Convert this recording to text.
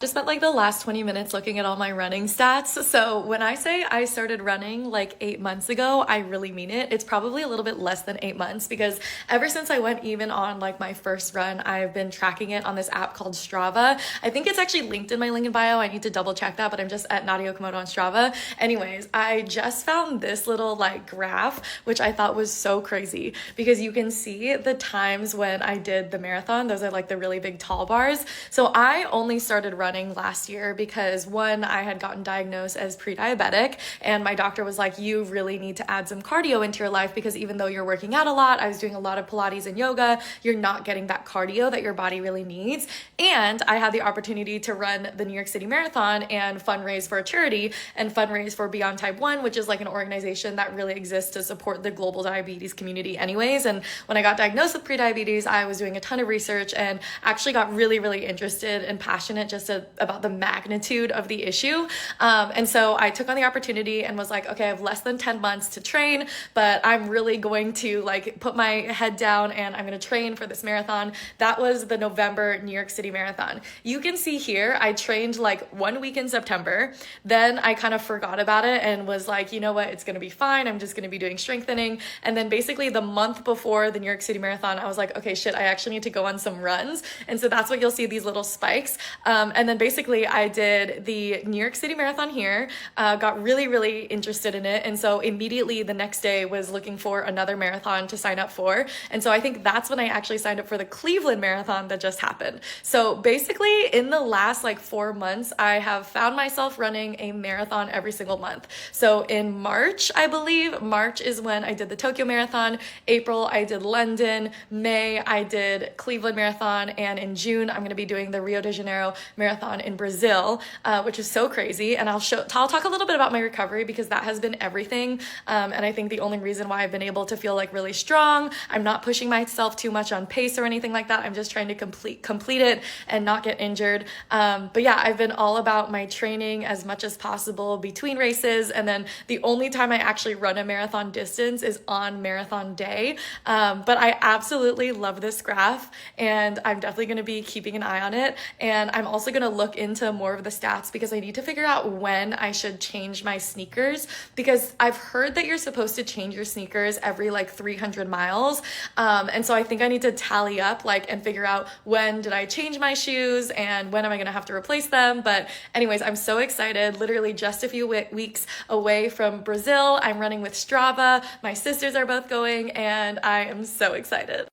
Just spent like the last 20 minutes looking at all my running stats. So when I say I started running like 8 months ago, I really mean it. It's probably a little bit less than 8 months because ever since I went even on like my first run, I've been tracking it on this app called Strava. I think it's actually linked in my link in bio. I need to double check that, but I'm just at Nadia Okamoto on Strava. Anyways, I just found this little like graph, which I thought was so crazy because you can see the times when I did the marathon. Those are like the really big tall bars. So I only started running last year because one, I had gotten diagnosed as pre-diabetic and my doctor was like, you really need to add some cardio into your life because even though you're working out a lot, I was doing a lot of Pilates and yoga, you're not getting that cardio that your body really needs. And I had the opportunity to run the New York City Marathon and fundraise for a charity and fundraise for Beyond Type 1, which is like an organization that really exists to support the global diabetes community anyways. And when I got diagnosed with pre-diabetes, I was doing a ton of research and actually got really interested and passionate about the magnitude of the issue. And so I took on the opportunity and was like, okay, I have less than 10 months to train, but I'm really going to like put my head down and I'm going to train for this marathon. That was the November New York City Marathon. You can see here, I trained like 1 week in September. Then I kind of forgot about it and was like, you know what, it's going to be fine. I'm just going to be doing strengthening. And then basically the month before the New York City Marathon, I was like, okay, shit, I actually need to go on some runs. And so that's what you'll see, these little spikes. And then basically I did the New York City Marathon here, got really interested in it. And so immediately the next day was looking for another marathon to sign up for. And so I think that's when I actually signed up for the Cleveland Marathon that just happened. So basically in the last like 4 months, I have found myself running a marathon every single month. So in March, I believe, March is when I did the Tokyo Marathon. April, I did London. May, I did Cleveland Marathon. And in June, I'm going to be doing the Rio de Janeiro Marathon in Brazil, which is so crazy. And I'll talk a little bit about my recovery because that has been everything. And I think the only reason why I've been able to feel like really strong, I'm not pushing myself too much on pace or anything like that. I'm just trying to complete it and not get injured. But yeah, I've been all about my training as much as possible between races. And then the only time I actually run a marathon distance is on marathon day. But I absolutely love this graph and I'm definitely going to be keeping an eye on it. And I'm also going to look into more of the stats because I need to figure out when I should change my sneakers because I've heard that you're supposed to change your sneakers every like 300 miles. And so I think I need to tally up like and figure out when did I change my shoes and when am I going to have to replace them. But anyways, I'm so excited. Literally just a few weeks away from Brazil. I'm running with Strava. My sisters are both going and I am so excited.